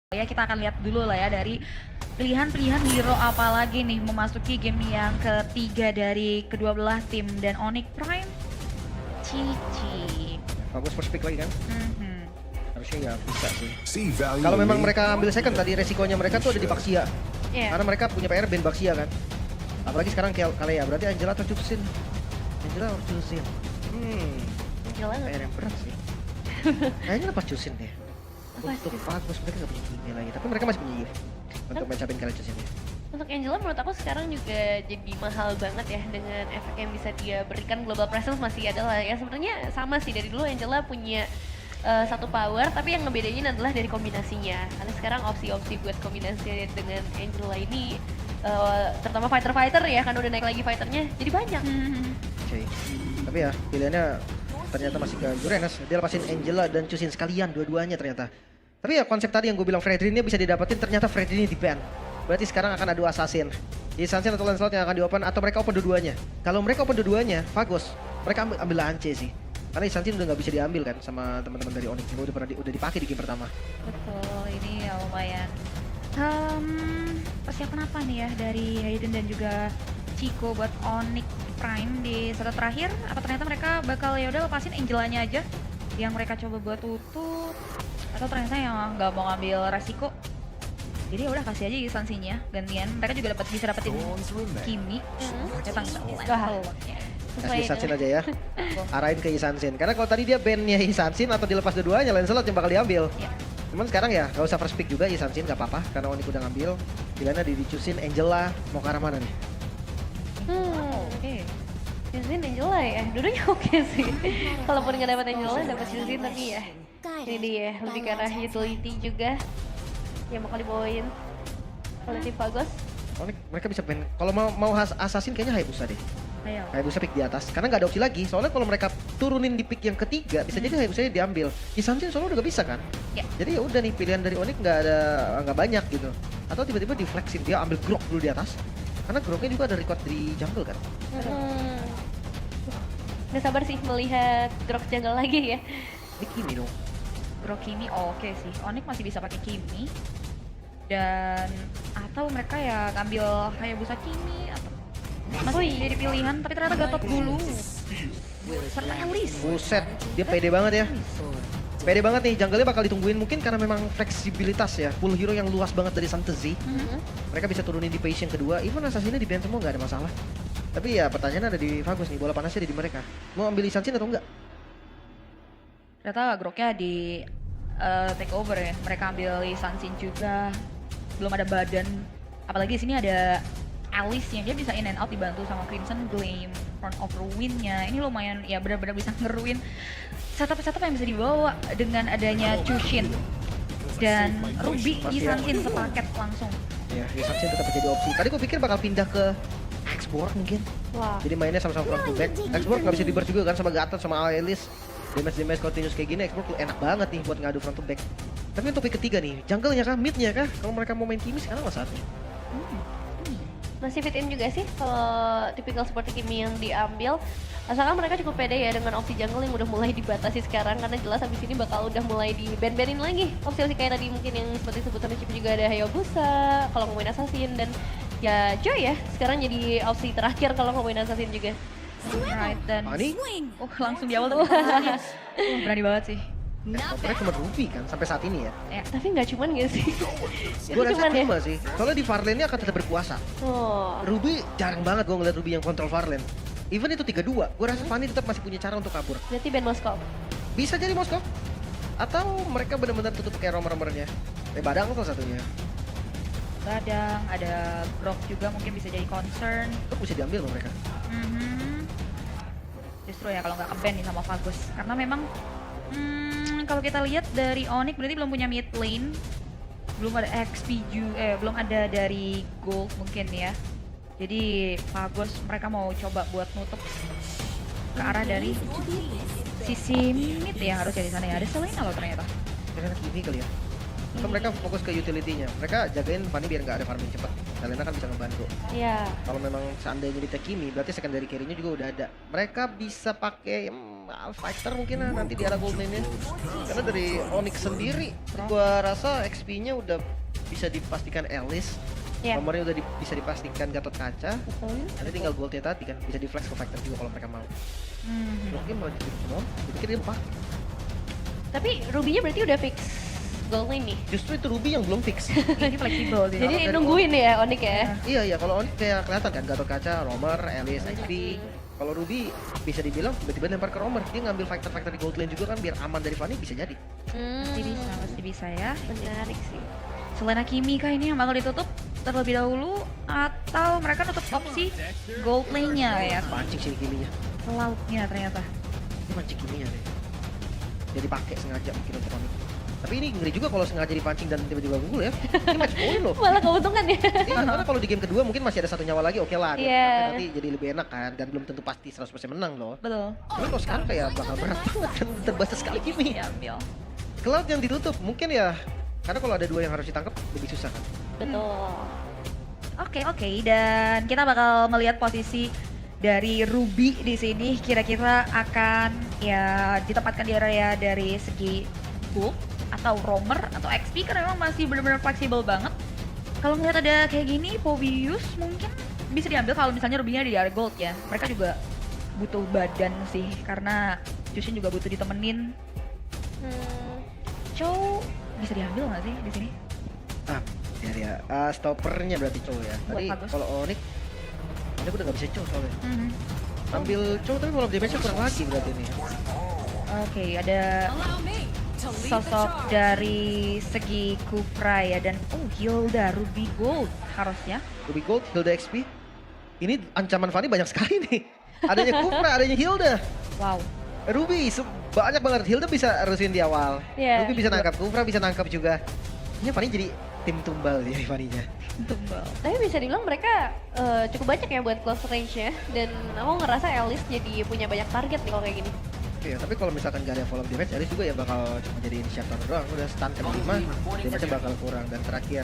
Ya kita akan lihat dulu lah ya dari pilihan-pilihan hero apa lagi nih memasuki game yang ketiga dari kedua belah tim dan Onyx Prime. Cici. Bagus first pick lagi kan? Mhm. Harusnya ya bisa sih. Kalau Kalau memang mereka ambil second tadi resikonya mereka tuh ada di Baxia. Iya. Karena mereka punya PR ban Baxia kan. Apalagi sekarang Kalea berarti Angela atau Chusin. Angela atau Chusin. Angela PR yang berat sih. Kayaknya lepas Chusin deh. Untuk Fagus mereka gak punya kimi lagi, tapi mereka masih punya Yves untuk mencapin kalian Chusin ya. Untuk Angela menurut aku sekarang juga jadi mahal banget ya dengan efek yang bisa dia berikan. Global presence masih ada lah ya, sebenarnya sama sih dari dulu Angela punya satu power, tapi yang ngebedain adalah dari kombinasinya. Karena sekarang opsi-opsi buat kombinasi dengan Angela ini terutama fighter-fighter ya, kan udah naik lagi fighternya jadi banyak. Oke. Tapi ya pilihannya ternyata masih ke Jurenes. Dia lepasin Angela dan Chusin sekalian dua-duanya ternyata. Tapi ya konsep tadi yang gue bilang Fredrinnya bisa didapetin, ternyata Fredrinnya di ban. Berarti sekarang akan adu assassin. Assassin atau Lancelot yang akan di open atau mereka open dua-duanya. Kalau mereka open dua-duanya, Fagus, mereka ambil Lance sih. Karena Assassin udah nggak bisa diambil kan sama teman-teman dari Onyx. Udah dipakai di game pertama. Betul, ini ya lumayan. Persiapan apa nih ya dari Hayden dan juga Chico buat Onyx Prime di set terakhir? Apa ternyata mereka bakal ya udah lepasin Angelanya aja yang mereka coba buat tutup, atau ternyata yang nggak mau ngambil resiko? Jadi ya udah kasih aja instansinya gantian. Mereka juga bisa dapetin Kimi. Ternyata enggak. Kasih Assassin aja ya. Arahin ke Assassin. Karena kalau tadi dia ban-nya Assassin atau dilepas dua-duanya, Lancelot yang bakal diambil. Ya. Cuman sekarang ya gak usah first pick juga Assassin, gak apa-apa. Karena Onyx udah ngambil. Pilihannya dicusin Angela, mau ke arah mana nih? Oke. Chusin Angela ya, dulunya oke sih. Kalaupun nggak dapat Angela, dapat Chusin, tapi ya ini dia lebih ke arah utility juga yang bakal dibawain oleh tim Fagos. Onyx mereka bisa ban. Kalau mau Assassin kayaknya Hayabusa deh. Ayo. Hayabusa pick di atas. Karena nggak ada opsi lagi. Soalnya kalau mereka turunin di pick yang ketiga, bisa jadi Hayabusa diambil. Assassin soalnya udah gak bisa kan? Ya. Jadi ya udah nih pilihan dari Onyx nggak banyak gitu. Atau tiba-tiba deflexin dia ambil Grok dulu di atas. Karena Groknya juga ada record di jungle kan. Nggak sabar sih melihat drop jungle lagi ya. Ini Kimi dong. Bro Kimi oke sih. Onyx masih bisa pakai Kimi. Dan atau mereka ya ngambil Hayabusa Kimi atau masih jadi pilihan, tapi ternyata Gatot dulu. Serta Elis. Buset, dia pede banget ya. Pede banget nih, jungle-nya bakal ditungguin mungkin karena memang fleksibilitas ya. Full hero yang luas banget dari Santezi. Mereka bisa turunin di patient kedua, even Assassin-nya di ban semua nggak ada masalah. Tapi ya pertanyaannya ada di Fagus nih, bola panasnya ada di mereka. Mau ambil Assassin atau enggak? Ternyata Groknya di take over ya. Mereka ambil Sansin juga. Belum ada badan. Apalagi di sini ada Alice yang dia bisa in and out dibantu sama Crimson Gleam, Front of Ruin-nya. Ini lumayan ya benar-benar bisa ngeruin setup-setup yang bisa dibawa dengan adanya Chushin dan Ruby di Sansin sepaket langsung. Ya, Assassin tetap menjadi opsi. Tadi gue pikir bakal pindah ke Export mungkin. Wah. Jadi mainnya sama-sama front to back. Export nggak bisa di-burst juga kan sama Gatot sama Alice. Damage continuous kayak gini, Export enak banget nih buat ngadu front to back. Tapi untuk pick ketiga nih, jungle-nya kah, mid-nya kah? Kalau mereka mau main Kimi sekarang nggak saatnya. Masih fit in juga sih kalau tipikal seperti Kimi yang diambil. Asalkan mereka cukup pede ya dengan opsi jungle yang udah mulai dibatasi sekarang, karena jelas habis ini bakal udah mulai di ban-banin lagi. Opsi-opsi kayak tadi mungkin yang seperti sebutan Chip juga ada Hayabusa kalau mau main Assassin, dan ya Joy ya sekarang jadi opsi terakhir kalau mau main Assassin juga. Right, dan Ani? langsung di awal tuh. Berani banget sih. Exportnya cuma Ruby kan sampai saat ini ya. Tapi nggak cuman gak sih? Gue rasa cuman ya? cuma sih. Soalnya di Farlane-nya akan tetap berkuasa. Oh. Ruby jarang banget gue ngeliat Ruby yang kontrol Farlane. Even itu 3-2, gue rasa Fanny tetap masih punya cara untuk kabur. Berarti band Moskow. Bisa jadi Moskow. Atau mereka benar-benar tutup kayak romer-romernya. Badang salah satunya. Badang, ada Grok juga mungkin bisa jadi concern. Itu bisa diambil loh mereka. Justru ya kalau nggak ke-ban nih sama Fagus. Karena memang kalau kita lihat dari Onyx berarti belum punya mid lane. Belum ada XP juga, belum ada dari gold mungkin ya. Jadi Fagus mereka mau coba buat nutup ke arah dari sisi mid ya, harusnya di sana ya. Ada Selena loh ternyata. Kira-kira Kimi kali ya. So mereka fokus ke utility-nya. Mereka jagain Fanny biar nggak ada farming cepat. Helena kan bisa ngebantu. Iya. Kalau memang seandainya di Tekimi, berarti secondary carry-nya juga udah ada. Mereka bisa pakai fighter mungkin nanti di arah gold lane-nya. Karena dari Onyx sendiri, gua rasa XP-nya udah bisa dipastikan Alice. Iya. Nomornya udah bisa dipastikan Gatot Kaca. Betul. Nanti tinggal goldnya tadi kan, bisa di flex ke fighter juga kalau mereka mau. Mungkin malah jadi semua, gue pikir dia pakai. Tapi Ruby-nya berarti udah fix gold lane nih. Justru itu Ruby yang belum fix. Ini fleksibel sih. Jadi dari nungguin ya Onyx ya. Iya, kalau Onyx kayak kelihatan kan, Gatot Kaca, Romer, Alice, HP. Kalau Ruby bisa dibilang tiba-tiba lempar ke Romer, dia ngambil fighter-fighter di gold lane juga kan biar aman dari Fanny, bisa jadi. Pasti bisa ya. Menarik sih. Selena Kimi kah ini yang bakal ditutup terlebih dahulu atau mereka nutup opsi gold lane-nya ya? Pancing sih Kiminya. Lautnya ternyata. Ini pancing Kiminya deh. Jadi pakai sengaja mungkin untuk Onyx. Tapi ini ngeri juga kalau sengaja dipancing dan tiba-tiba unggul ya. Ini match point loh. Malah keuntungan ya. Iya, karena kalau di game kedua mungkin masih ada satu nyawa lagi, oke lah. Iya. Nanti jadi lebih enak kan, dan belum tentu pasti 100% menang loh. Betul. Tapi kalau sekarang kayak bakal berat banget dan terbatas sekali Kimi. Ambil. Cloud yang ditutup mungkin ya, karena kalau ada dua yang harus ditangkap lebih susah kan. Betul. Oke, dan kita bakal melihat posisi dari Ruby di sini kira-kira akan ya ditempatkan di area dari segi gold atau roamer atau XP karena memang masih benar-benar fleksibel banget. Kalau ngeliat ada kayak gini, Pobius mungkin bisa diambil kalau misalnya Ruby-nya di area gold ya. Mereka juga butuh badan sih karena Jushin juga butuh ditemenin. Chow bisa diambil nggak sih di sini? Ya, stoppernya berarti Chow ya. Tadi Buat bagus. kalau Onyx, ini udah nggak bisa Chow soalnya. Ambil Chow tapi kalau damage-nya kurang lagi berarti nih. Oke, ada sosok dari segi Kufra ya dan Hilda Ruby Gold harusnya. Ruby Gold, Hilda XP. Ini ancaman Fanny banyak sekali nih. Adanya Kufra, adanya Hilda. Wow. Ruby banyak banget. Hilda bisa rusin di awal. Iya. Ruby bisa nangkap, Kufra bisa nangkap juga. Ini Fanny jadi tim tumbal ya Fanny-nya. Tumbal. Tapi bisa dibilang mereka cukup banyak ya buat close range-nya. Dan aku ngerasa Alice jadi punya banyak target nih kalau kayak gini. Iya, tapi kalau misalkan gak ada follow damage, Alice juga ya bakal cuma jadi initiator doang. Udah stun ke 5, damage-nya bakal kurang. Dan terakhir,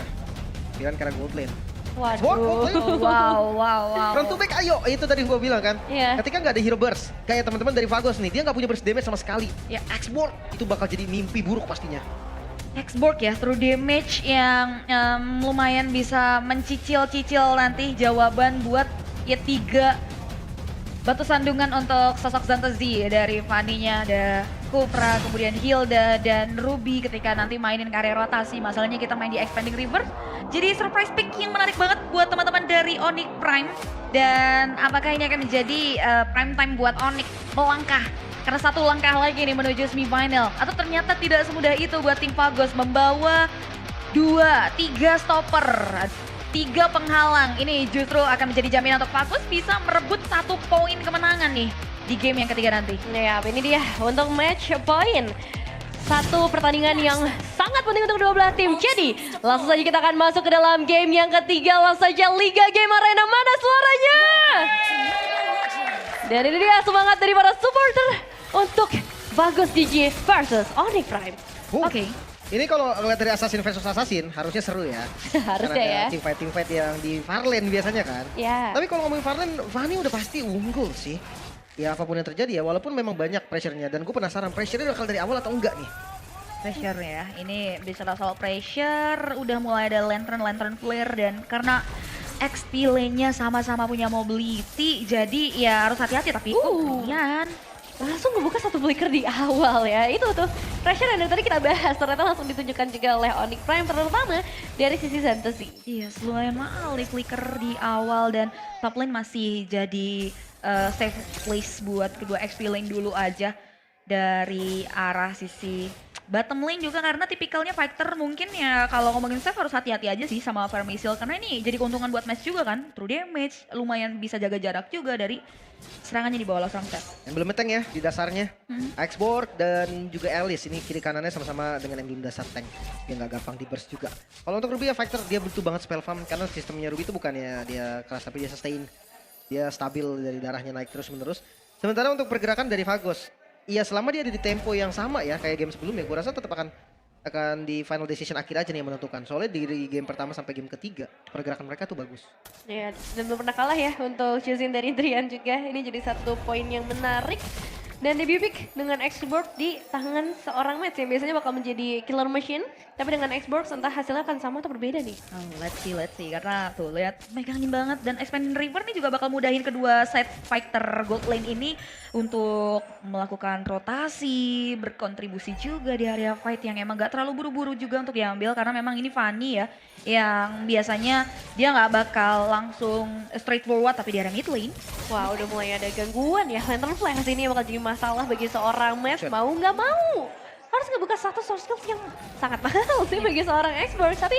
pilihan karena gold lane. Sword gold Waduh. lane. Wow. Front to back, ayo! Itu tadi gua bilang kan. Iya. Ketika nggak ada hero burst, kayak teman-teman dari Vagos nih, dia nggak punya burst damage sama sekali. Ya. X-Board, itu bakal jadi mimpi buruk pastinya. Hexborg ya, true damage yang lumayan bisa mencicil-cicil nanti jawaban buat ya 3 batu sandungan untuk sosok Zantazi dari Fanny-nya, ada Kufra, kemudian Hilda dan Ruby ketika nanti mainin karya rotasi. Masalahnya kita main di Expanding River. Jadi surprise pick yang menarik banget buat teman-teman dari Onyx Prime. Dan apakah ini akan menjadi prime time buat Onyx melangkah? Karena 1 langkah lagi nih menuju semifinal. Atau ternyata tidak semudah itu buat tim Vagos membawa 2-3 stopper. 3 penghalang, ini justru akan menjadi jaminan untuk Vagos bisa merebut 1 poin kemenangan nih di game yang ketiga nanti. Ya, ini dia untuk match point. 1 pertandingan yang sangat penting untuk kedua belah tim. Jadi, langsung saja kita akan masuk ke dalam game yang ketiga. Langsung saja Liga Game Arena, mana suaranya? Dan ini dia semangat dari para supporter untuk Vagos DJ versus Onyx Prime. Oke. Ini kalau ngeliat dari Assassin versus Assassin, harusnya seru ya. Harusnya ya. Karena ada teamfight yang di Farlane biasanya kan. Ya. Tapi kalau ngomongin Farlane, Fanny udah pasti unggul sih. Ya apapun yang terjadi ya, walaupun memang banyak pressure-nya. Dan gue penasaran, pressure-nya bakal dari awal atau enggak nih? Pressure ya, ini bisa soal pressure, udah mulai ada lantern flare dan karena XP lane-nya sama-sama punya mobility, jadi ya harus hati-hati tapi kemudian Langsung ngebuka 1 flicker di awal ya. Itu tuh pressure yang dari tadi kita bahas ternyata langsung ditunjukkan juga oleh Onyx Prime terutama dari sisi Zantazi. iya lumayan mahal di flicker di awal dan top lane masih jadi safe place buat kedua XP lane dulu aja dari arah sisi bottom lane juga karena tipikalnya fighter mungkin ya kalau ngomongin safe harus hati-hati aja sih sama Vermisiel karena ini jadi keuntungan buat match juga kan, true damage, lumayan bisa jaga jarak juga dari serangannya di bawah langsung set. Emblem tank ya di dasarnya. X-Board dan juga Alice ini kiri kanannya sama-sama dengan emblem dasar tank. Yang nggak gampang di burst juga. Kalau untuk Ruby ya fighter dia butuh banget spell farm karena sistemnya Ruby itu bukannya dia keras tapi dia sustain. Dia stabil dari darahnya naik terus menerus. Sementara untuk pergerakan dari Vagos, iya selama dia ada di tempo yang sama ya kayak game sebelumnya gue rasa tetap akan akan di final decision akhir aja nih yang menentukan. Soalnya di game pertama sampai game ketiga pergerakan mereka tuh bagus. Ya, dan belum pernah kalah ya untuk choosing dari Drian juga. Ini jadi satu poin yang menarik. Dan debut pick dengan X-Borg di tangan seorang match yang biasanya bakal menjadi killer machine. Tapi dengan X-Borg entah hasilnya akan sama atau berbeda nih. Oh, let's see. Karena tuh lihat megangin banget dan Expanding River nih juga bakal mudahin kedua side fighter gold lane ini untuk melakukan rotasi, berkontribusi juga di area fight yang emang gak terlalu buru-buru juga untuk diambil karena memang ini Fanny ya yang biasanya dia nggak bakal langsung straightforward tapi di area mid lane. Wah, udah mulai ada gangguan ya. Lantern Flash ini bakal jadi masalah bagi seorang match. Mau nggak mau harus ngebuka satu source skills yang sangat mahal sih bagi seorang expert. Tapi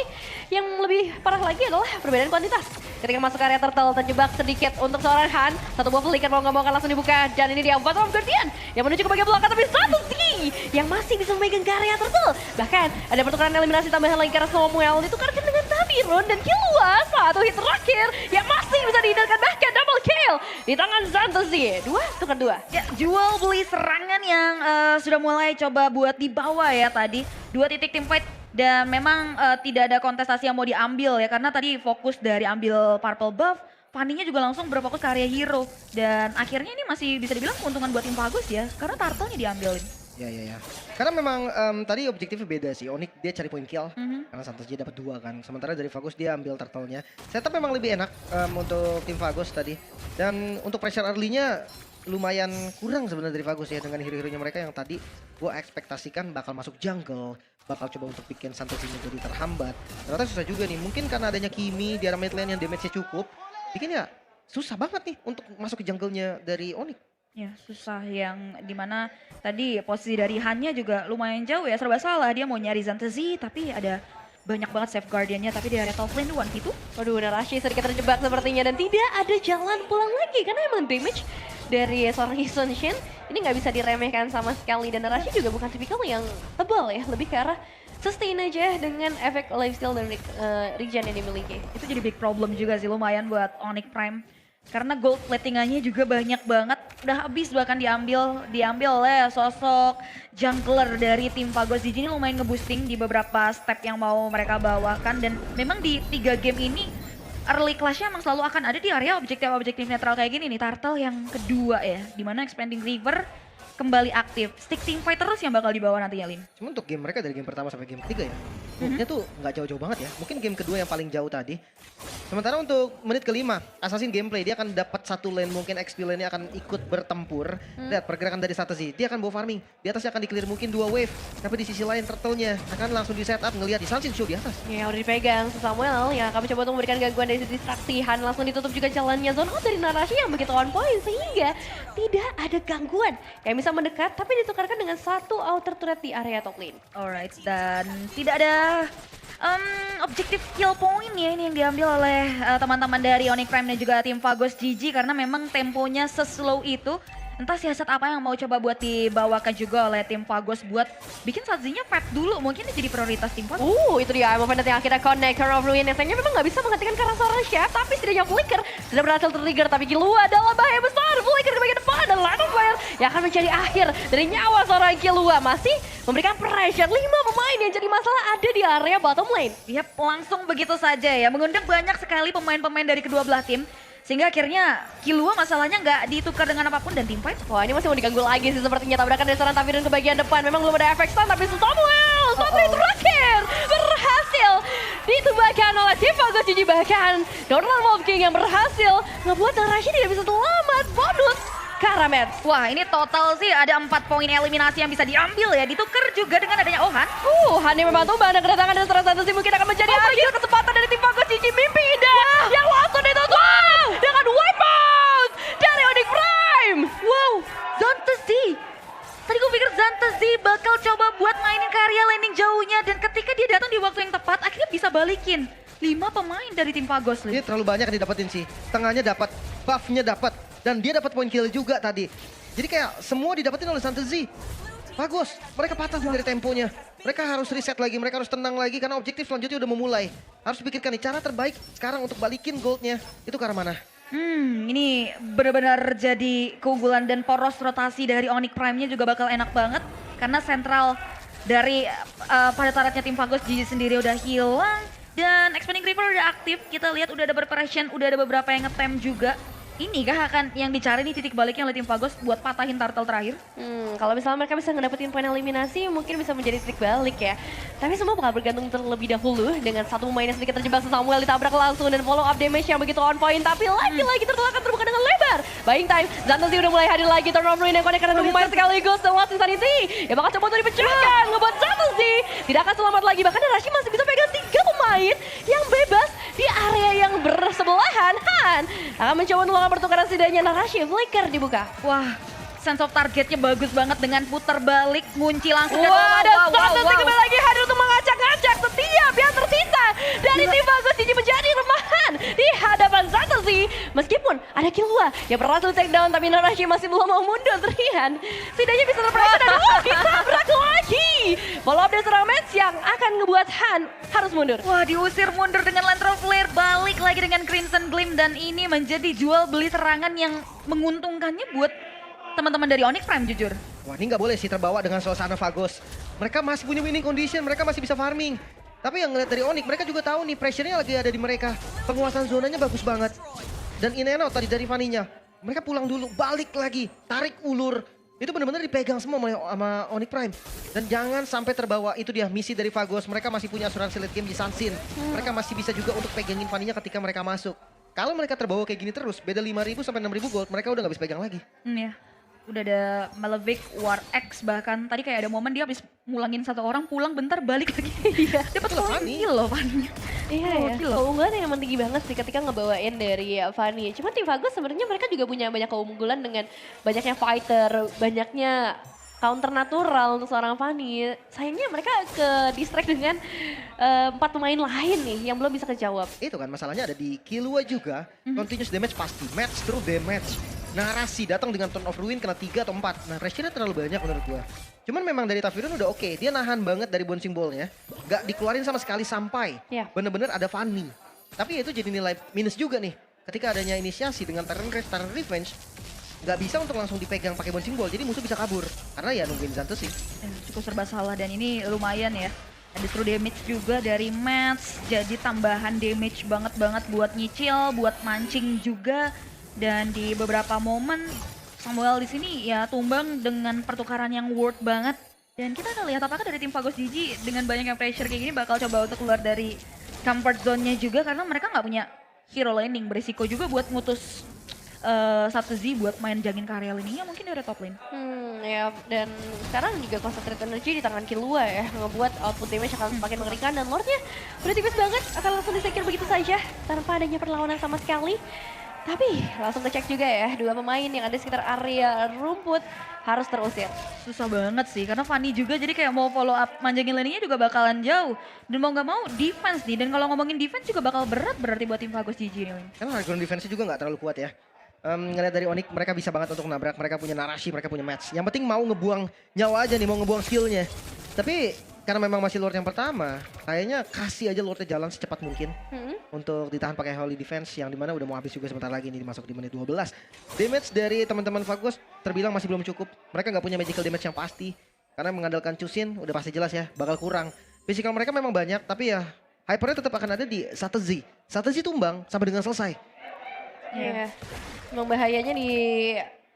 yang lebih parah lagi adalah perbedaan kuantitas. Ketika masuk area turtle terjebak sedikit untuk seorang Han. Satu buah flicker mau nggak mau akan langsung dibuka. Dan ini dia 4 Rob Guardian yang menuju ke bagian belakang. Tapi satu sih yang masih bisa memegang ke area turtle. Bahkan ada pertukaran eliminasi tambahan lagi karena Samuel ditukarkan dengan Tabiron dan Killua. Satu hit terakhir yang masih bisa dihindarkan. Bahkan double kill di tangan Zantazi. 2 tukar 2. Ya, jual beli serangan yang sudah mulai coba buat dibawa ya tadi. 2 titik team fight dan memang tidak ada kontestasi yang mau diambil ya karena tadi fokus dari ambil purple buff. Fanny-nya juga langsung berfokus ke area hero dan akhirnya ini masih bisa dibilang keuntungan buat tim Bagus ya karena turtle-nya diambilin. Ya. Karena memang tadi objektifnya beda sih. Onyx dia cari point kill karena Santos dia dapat 2 kan. Sementara dari Vagus dia ambil turtle-nya. Setup memang lebih enak untuk tim Vagus tadi. Dan untuk pressure early-nya lumayan kurang sebenarnya dari Vagus ya dengan hero-heronya mereka yang tadi gua ekspektasikan bakal masuk jungle, bakal coba untuk bikin Santos ini jadi terhambat. Ternyata susah juga nih. Mungkin karena adanya Kimi di arah mid lane yang damage-nya cukup, bikin ya susah banget nih untuk masuk ke jungle-nya dari Onyx. Ya susah yang dimana tadi posisi dari Han-nya juga lumayan jauh ya serba salah dia mau nyari Zantazi tapi ada banyak banget safeguardiannya tapi di area top lane 1v2. Waduh, Narashi sedikit terjebak sepertinya dan tidak ada jalan pulang lagi karena emang damage dari seorang Hisun Shin ini nggak bisa diremehkan sama sekali dan Narashi juga bukan tipikal yang tebal ya, lebih ke arah sustain aja dengan efek lifesteal dan regen yang dimiliki. Itu jadi big problem juga sih lumayan buat Onyx Prime. Karena gold platingannya juga banyak banget, udah habis bahkan diambil oleh sosok jungler dari tim Phagos Gigi ini lumayan ngeboosting di beberapa step yang mau mereka bawakan dan memang di 3 game ini early clash-nya emang selalu akan ada di area objektif netral kayak gini nih, turtle yang kedua ya, dimana Expanding River kembali aktif, stick team fight terus yang bakal dibawa nantinya Lin. Cuma untuk game mereka dari game pertama sampai game ketiga ya, moodnya tuh nggak jauh-jauh banget ya. Mungkin game kedua yang paling jauh tadi. Sementara untuk menit kelima, Assassin gameplay dia akan dapat satu lane, mungkin XP lane-nya akan ikut bertempur. Lihat pergerakan dari Strategy, dia akan bawa farming. Di atasnya akan di-clear mungkin 2 wave, tapi di sisi lain turtle-nya akan langsung di setup ngelihat di Sunsin Show di atas. Ya udah dipegang Samuel yang akan mencoba untuk memberikan gangguan dari sisi distraksi. Han langsung ditutup juga jalannya zone out dari Narashi yang begitu on point sehingga tidak ada gangguan yang bisa mendekat tapi ditukarkan dengan satu outer turret di area top lane. Alright, dan tidak ada objektif kill point ya ini yang diambil oleh teman-teman dari Onyx Prime dan juga tim Phagos Gigi karena memang temponya seslow itu. Entah siasat apa yang mau coba buat dibawakan juga oleh tim Phagos buat bikin Sazinya fat dulu. Mungkin ini jadi prioritas tim Phagos. Itu dia movement yang akhirnya connect Her of Ruin yang sayangnya memang nggak bisa menghentikan karena seorang chef tapi setidaknya flicker sudah berhasil tertrigger tapi Killua adalah bahaya besar. Flicker di bagian depan dan Line of Fire yang akan mencari akhir dari nyawa seorang Killua masih memberikan pressure. 5 pemain yang jadi masalah ada di area bottom lane. Yap, langsung begitu saja ya. Mengundang banyak sekali pemain-pemain dari kedua belah tim. Sehingga akhirnya Killua masalahnya nggak ditukar dengan apapun dan tim fight. Wah ini masih mau diganggu lagi sih sepertinya tabrakan dari seorang Taviron ke bagian depan. Memang belum ada efek stun tapi Samuel satu yang terakhir berhasil ditumbangkan oleh tim Phagos Gigi. Bahkan Donald Wolf King yang berhasil ngebuat Narashi tidak bisa selamat. Bonus Karamet. Wah ini total sih ada 4 poin eliminasi yang bisa diambil ya. Ditukar juga dengan adanya Ohan. Han yang membantu Banda kedatangan dari seorang Santos mungkin akan menjadi akhir kesempatan dari tim Phagos Gigi. Mimpi indah yang langsung ditutup dengan wipe out dari Onyx Prime. Wow, Zantazi. Tadi gue pikir Zantazi bakal coba buat mainin ke area landing jauhnya. Dan ketika dia datang di waktu yang tepat akhirnya bisa balikin. 5 pemain dari tim Phagos. Dia terlalu banyak yang didapetin sih. Tengahnya dapat, buff-nya dapat, dan dia dapat point kill juga tadi. Jadi kayak semua didapetin oleh Santazi. Bagus, mereka patah dari temponya. Mereka harus reset lagi, mereka harus tenang lagi karena objektif selanjutnya udah memulai. Harus pikirkan nih cara terbaik sekarang untuk balikin goldnya itu ke arah mana. Ini benar-benar jadi keunggulan dan poros rotasi dari Onyx Prime-nya juga bakal enak banget. Karena sentral dari pada taratnya tim Fagos Gigi sendiri udah hilang dan Expanding River udah aktif. Kita lihat udah ada preparation, udah ada beberapa yang ngetem juga. Ini kah akan yang dicari nih titik baliknya oleh tim Fagos buat patahin turtle terakhir? Kalau misalnya mereka bisa ngedapetin poin eliminasi mungkin bisa menjadi titik balik ya. Tapi semua bakal bergantung terlebih dahulu dengan satu pemain yang sedikit terjebak Samuel ditabrak langsung dan follow up damage yang begitu on point. Tapi lagi-lagi turtle akan terbuka dengan lebar. Buying time, Zantazi udah mulai hadir lagi. Turn off ruin yang connect karena pemain sekaligus. Dan Lost Insanity yang bakal coba untuk dipecahkan. Ngebuat Zantazi tidak akan selamat lagi. Bahkan Rashi masih bisa pegang 3 pemain yang bebas di area yang bersebelahan. Han akan mencoba untuk melakukan pertukaran setidaknya. Narashi flicker dibuka. Wah, sense of targetnya bagus banget dengan putar balik, ngunci langsung. Wah, ada Zantazi kembali lagi hadir untuk mengacak-ngacak setiap yang tersisa dari tim Fagos Gigi menjadi remahan di hadapan Zantazi. Meskipun ada Killua yang berhasil take down, tapi Narashi masih belum mau mundur. Rian setidaknya bisa terpressure dan ditabrak lagi. Follow up dan serang match yang akan ngebuat Han harus mundur. Wah, diusir mundur dengan Lantern Flare, balik lagi dengan Crimson Gleam dan ini menjadi jual beli serangan yang menguntungkannya buat teman-teman dari Onyx Prime jujur. Wah, ini nggak boleh sih terbawa dengan suasana Fagos. Mereka masih punya winning condition, mereka masih bisa farming. Tapi yang ngeliat dari Onyx, mereka juga tahu nih pressure-nya lagi ada di mereka. Penguasaan zonanya bagus banget. Dan in and out tadi dari Fanny-nya. Mereka pulang dulu, balik lagi, tarik ulur. Itu benar-benar dipegang semua sama Onyx Prime. Dan jangan sampai terbawa, itu dia misi dari Fagos. Mereka masih punya asuransi late game di Sunsin. Mereka masih bisa juga untuk pegangin Fanny-nya ketika mereka masuk. Kalau mereka terbawa kayak gini terus, beda 5.000 sampai 6.000 gold, mereka udah nggak bisa pegang lagi. Ya. Udah ada Malavik, War X bahkan tadi kayak ada momen dia habis mulangin satu orang pulang bentar balik lagi. Iya. Dapat kill loh Fanny. Iya ya, keunggulan yang emang tinggi banget sih ketika ngebawain dari Fanny. Cuma tim Fagos sebenarnya mereka juga punya banyak keunggulan dengan banyaknya fighter, banyaknya counter natural untuk seorang Fanny. Sayangnya mereka ke distract dengan 4 pemain lain nih yang belum bisa kejawab. Itu kan masalahnya ada di Killua juga. Continuous damage pasti, match through damage. Narasi datang dengan turn of ruin kena 3 atau 4. Nah, pressure-nya terlalu banyak menurut gua. Cuman memang dari Tafiron udah oke. Dia nahan banget dari bouncing ball-nya. Gak dikeluarin sama sekali sampai bener-bener ada Fanny. Tapi itu jadi nilai minus juga nih. Ketika adanya inisiasi dengan Terran Revenge, gak bisa untuk langsung dipegang pakai bouncing ball. Jadi musuh bisa kabur. Karena ya nungguin Zantazi. Cukup serba salah dan ini lumayan ya. Ada true damage juga dari Mats. Jadi tambahan damage banget buat nyicil, buat mancing juga. Dan di beberapa momen Samuel di sini ya tumbang dengan pertukaran yang worth banget. Dan kita akan lihat apakah dari tim Fagos Gigi dengan banyak yang pressure kayak gini bakal coba untuk keluar dari comfort zone-nya juga karena mereka nggak punya hero laning, berisiko juga buat ngutus Satsuzi buat main jagin karya lininya mungkin dari top lane. Ya, dan sekarang juga concentrate energy di tangan Killua ya, ngebuat output damage akan semakin mengerikan dan Lordnya udah tipis banget, akan langsung disecure begitu saja tanpa adanya perlawanan sama sekali. Tapi langsung ngecek juga ya, 2 pemain yang ada di sekitar area rumput harus terusir. Susah banget sih, karena Fanny juga jadi kayak mau follow up manjangin laningnya juga bakalan jauh. Dan mau nggak mau defense nih, dan kalau ngomongin defense juga bakal berat berarti buat tim Fagos Gigi nih. Karena high ground defense juga nggak terlalu kuat ya. Ngeliat dari Onyx, mereka bisa banget untuk nabrak, mereka punya narasi, mereka punya match. Yang penting mau ngebuang nyawa aja nih, mau ngebuang skillnya. Tapi karena memang masih Lord yang pertama, kayaknya kasih aja Lordnya jalan secepat mungkin. Untuk ditahan pakai Holy Defense yang dimana udah mau habis juga sebentar lagi nih, masuk di menit 12. Damage dari teman-teman Fagos terbilang masih belum cukup. Mereka nggak punya magical damage yang pasti. Karena mengandalkan Chusin udah pasti jelas ya, bakal kurang. Physical mereka memang banyak, tapi ya hypernya tetap akan ada di Satsuzi. Satsuzi tumbang sampai dengan selesai. Iya. Emang bahayanya di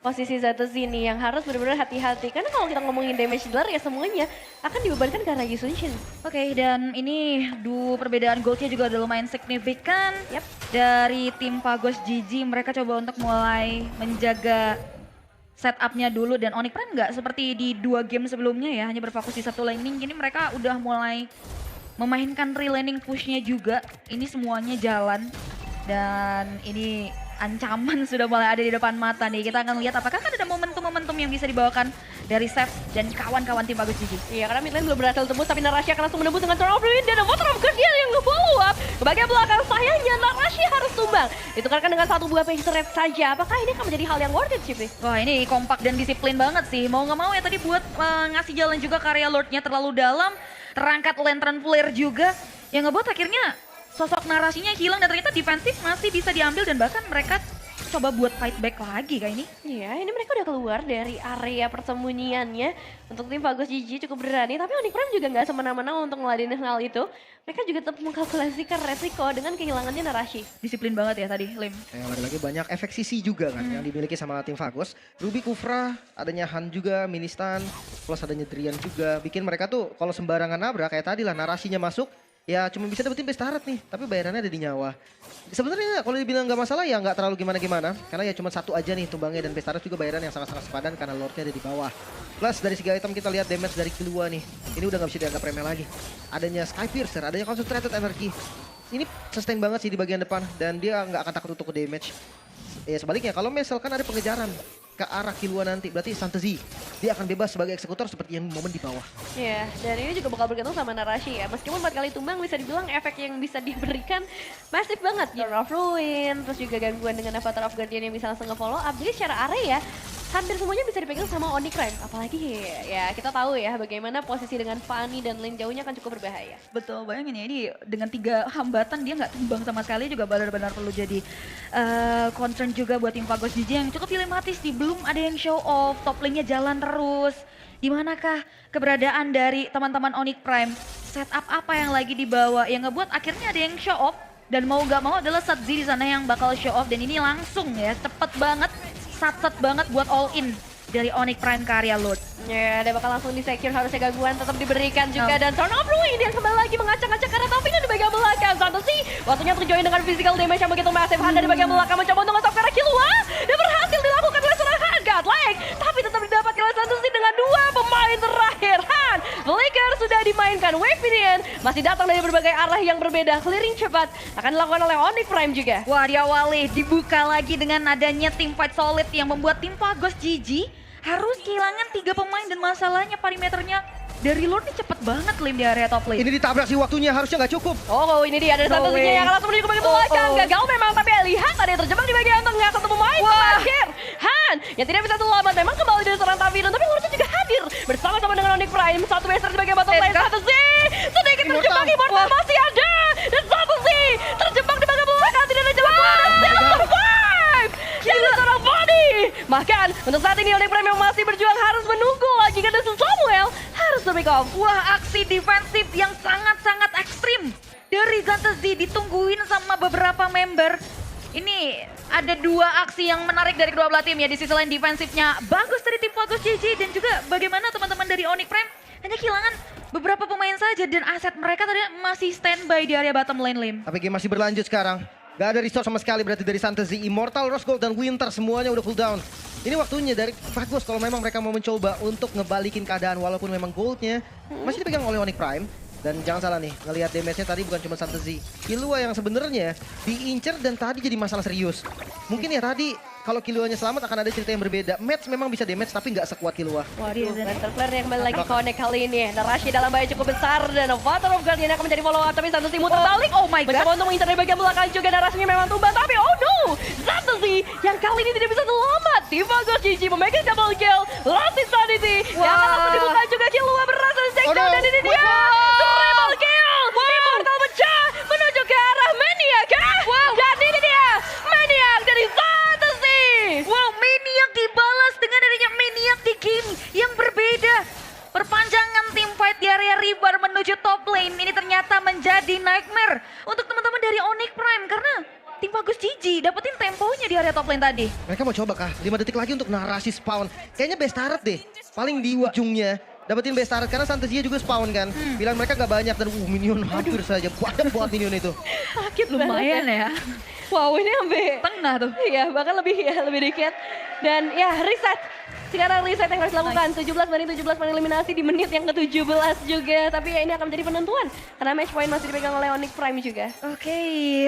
posisi Zatsuzi nih yang harus benar-benar hati-hati. Karena kalau kita ngomongin damage dealer ya semuanya akan dibebankan ke arah Yusunshin. Oke, dan ini perbedaan goldnya juga udah lumayan signifikan. Dari tim Fagos Gigi mereka coba untuk mulai menjaga setupnya dulu. Dan Onyx Prime nggak seperti di 2 game sebelumnya ya, hanya berfokus di satu laning. Ini mereka udah mulai memainkan relaning pushnya juga. Ini semuanya jalan. Dan ini ancaman sudah mulai ada di depan mata nih. Kita akan lihat apakah kan ada momentum-momentum yang bisa dibawakan dari Seth dan kawan-kawan tim Fagos Gigi. Iya, karena mid lane belum berhasil tembus, tapi Narashi akan langsung menembus dengan Turn of Ruin dan Water of Guardian yang nge-follow up. Ke bagian belakang sayangnya Narashi harus tumbang. Ditukarkan dengan 1 buah Page Trap saja. Apakah ini akan menjadi hal yang worth it, Cipri? Wah, ini kompak dan disiplin banget sih. Mau nggak mau ya tadi buat ngasih jalan juga karya Lordnya terlalu dalam. Terangkat Lantern Flare juga. Yang ngebuat akhirnya sosok narasinya hilang dan ternyata defensif masih bisa diambil dan bahkan mereka coba buat fight back lagi kayak ini. Iya, ini mereka udah keluar dari area persembunyiannya. Untuk tim Fagos GG cukup berani, tapi Onyx Prime juga nggak semena-mena untuk ngeladenin hal itu. Mereka juga tetap mengkalkulasikan resiko dengan kehilangannya Narashi. Disiplin banget ya tadi, Lim. Lagi-lagi banyak efek sisi juga kan yang dimiliki sama tim Fagos. Ruby, Kufra, adanya Han juga, Ministan, plus adanya Drian juga. Bikin mereka tuh kalau sembarangan nabrak kayak tadi lah, narasinya masuk. Ya cuma bisa dapetin Bestaret nih, tapi bayarannya ada di nyawa. Sebenarnya kalau dibilang nggak masalah ya nggak terlalu gimana-gimana. Karena ya cuma satu aja nih tumbangnya dan Bestaret juga bayaran yang sangat-sangat sepadan karena Lordnya ada di bawah. Plus dari segi item kita lihat damage dari Killua nih. Ini udah nggak bisa dianggap remeh lagi. Adanya Sky Piercer, adanya Concentrated Energy. Ini sustain banget sih di bagian depan dan dia nggak akan takut untuk ke damage. Ya sebaliknya kalau misalkan ada pengejaran ke arah Killua nanti berarti Santazi dia akan bebas sebagai eksekutor seperti yang momen di bawah. Iya, dan ini juga bakal bergantung sama Narashi ya. Meskipun 4 kali tumbang bisa dibilang efek yang bisa diberikan masif banget. Dawn of Ruin, terus juga gangguan dengan Avatar of Guardian yang bisa langsung nge-follow up. Jadi secara area hampir semuanya bisa dipegang sama Onyx Prime. Apalagi ya kita tahu ya bagaimana posisi dengan Fanny dan lane jauhnya akan cukup berbahaya. Betul, bayangin ya ini dengan 3 hambatan dia nggak tumbang sama sekali juga benar-benar perlu jadi concern juga buat tim Fagos GG yang cukup dilematis nih. Belum ada yang show off, top lane-nya jalan terus. Di manakah keberadaan dari teman-teman Onyx Prime? Setup apa yang lagi dibawa yang ngebuat akhirnya ada yang show off dan mau gak mau adalah Satzi di sana yang bakal show off dan ini langsung ya cepet banget, sat-sat banget buat all in dari Onyx Prime ke area Lord. Ya, dia bakal langsung di-secure, harusnya gangguan tetap diberikan juga. Dan Dawn of Ruin yang kembali lagi mengacak-acak karena tapinya di bagian belakang. Santosi waktunya untuk join dengan physical damage yang begitu masif. Han dari bagian belakang mencoba untuk nge-stop karena Killua. Dan berhasil dilakukan oleh seorang Han Godlike. Tapi tetap didapatkan oleh Santosi dengan 2 pemain terakhir. Han, Flicker sudah dimainkan. Wave Minion masih datang dari berbagai arah yang berbeda. Clearing cepat akan dilakukan oleh Onyx Prime juga. Wah, diawali dibuka lagi dengan adanya tim fight solid yang membuat tim Fagos GG harus kehilangan 3 pemain dan masalahnya perimeternya dari Lord ini cepet banget Lim di area top lane. Ini ditabrak sih waktunya harusnya nggak cukup. Oh, ini dia ada satu way. yang langsung menuju ke bagian belakang. Gagal memang, tapi lihat ada yang terjebak di bagian tengah. Satu pemain terakhir, Han, yang tidak bisa selamat. Memang kembali dari seorang Tavidon, tapi Lordnya juga hadir bersama-sama dengan Onyx Prime. Satu Master di bagian bottom lane. Satu Z, sedikit terjebak. Immortal masih ada. Dan satu Z terjebak di bagian belakang. Tidak ada jalan keluar. Dan survive. Jadi seorang body. Bahkan untuk saat ini Onyx Prime yang masih berjuang harus menunggu lagi karena Samuel harus break off. Wah, aksi defensif yang sangat-sangat ekstrim dari Zantazi ditungguin sama beberapa member. Ini ada 2 aksi yang menarik dari kedua belah tim ya. Di sisi lain defensifnya bagus dari tim Fagos GG dan juga bagaimana teman-teman dari Onyx Prime hanya kehilangan beberapa pemain saja dan aset mereka tadi masih standby di area bottom lane Lim. Tapi game masih berlanjut sekarang. Gak ada resource sama sekali berarti dari Santazi, Immortal, Rose Gold, dan Winter semuanya udah cooldown. Ini waktunya dari Fagos kalau memang mereka mau mencoba untuk ngebalikin keadaan walaupun memang goldnya masih dipegang oleh Onyx Prime. Dan jangan salah nih, ngelihat damage-nya tadi bukan cuma Santazi. Killua yang sebenarnya diincer dan tadi jadi masalah serius. Mungkin ya tadi kalau Killuanya selamat akan ada cerita yang berbeda. Match memang bisa damage tapi nggak sekuat Killua. Waduh, Mental Flare yang kembali lagi connect kali ini. Narashi dalam bahaya cukup besar dan Avatar of Guardian akan menjadi follow up. Tapi Santosi muter balik. Oh my god. Mencoba untuk mengincar dari bagian belakang juga. Narasinya memang tumbang. Tapi oh no, Santosi yang kali ini tidak bisa selamat. Tim Fagos GG memegang double kill. Lost Insanity. Yang akan langsung dibuka juga. Killua berhasil di take down. Dan ini dia. Triple kill. Immortal pecah menuju ke arah Maniac. Dan ini dia. Maniac dari Santosi. Wow, Maniac dibalas dengan adanya Maniac di game yang berbeda. Perpanjangan tim fight di area Ribar menuju top lane ini ternyata menjadi nightmare untuk teman-teman dari Onyx Prime karena tim Fagos GG dapetin temponya di area top lane tadi. Mereka mau coba kah? 5 detik lagi untuk narasi spawn. Kayaknya Bestaret deh. Paling di ujungnya. Dapetin Bestaret karena Santasia juga spawn kan. Bilang mereka gak banyak dan minion hampir saja. Banyak buat minion itu. Sakit Lumayan banget. ya. Wow, ini sampai Tengah tuh. Iya, bahkan lebih dikit. Dan ya, reset. Sekarang reset yang harus dilakukan. 17-17 eliminasi di menit yang ke-17 juga. Tapi ya ini akan menjadi penentuan. Karena match point masih dipegang oleh Onyx Prime juga. Oke,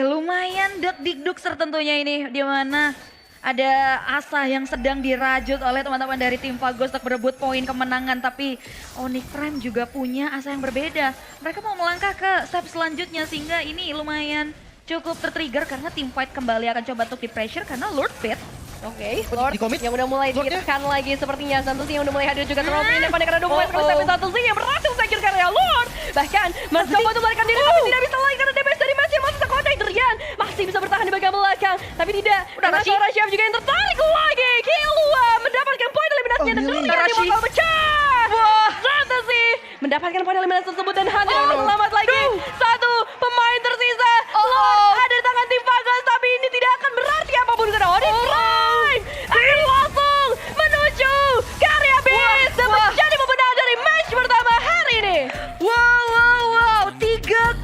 lumayan deg-deg tentunya ini di mana ada asa yang sedang dirajut oleh teman-teman dari tim Fagos untuk berebut poin kemenangan. Tapi Onyx Prime juga punya asa yang berbeda. Mereka mau melangkah ke step selanjutnya sehingga ini lumayan cukup tertrigger karena tim fight kembali akan coba untuk di-pressure karena Lord Pit. Oke, Lord Di-commit? yang udah mulai Lord ya? ditekan lagi sepertinya. Santosi yang udah mulai hadir juga terlalu ini pada karena dokumen tapi Santosi yang berhasil secure karya Lord. Bahkan mencoba untuk melarikan diri tapi tidak bisa lagi karena damage dari match yang masih sangat kode Drian masih bisa bertahan di bagian belakang, tapi tidak. Udah Karena Rashi. seorang chef juga yang tertarik lagi. Killua mendapatkan poin eliminasinya Oh, dan really? Drian Rashi. bakal pecah. Wah. Fantasy mendapatkan poin eliminasi tersebut dan hanya Oh, selamat lagi. Satu pemain tersisa. Lord ada di tangan tim Fagas, tapi ini tidak akan berarti apapun karena Onyx Prime akan langsung menuju karya bis dan menjadi pemenang dari match pertama hari ini. Wow, 3-0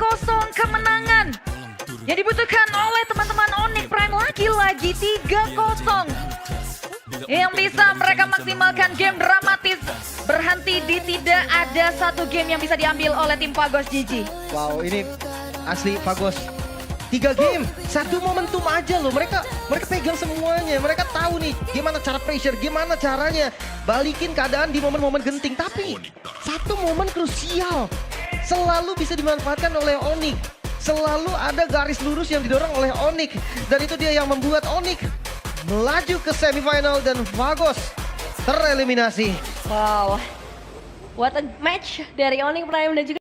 kemenangan yang dibutuhkan oleh teman-teman Onyx Prime lagi-lagi 3-0. Yang bisa mereka maksimalkan game dramatis berhenti di tidak ada satu game yang bisa diambil oleh tim Fagos GG. Wow, ini asli Fagos. 3 game, satu momentum aja loh. Mereka pegang semuanya. Mereka tahu nih gimana cara pressure, gimana caranya balikin keadaan di momen-momen genting. Tapi satu momen krusial selalu bisa dimanfaatkan oleh Onyx. Selalu ada garis lurus yang didorong oleh Onyx. Dan itu dia yang membuat Onyx melaju ke semifinal dan Fagos tereliminasi. Wow, what a match dari Onyx Prime dan juga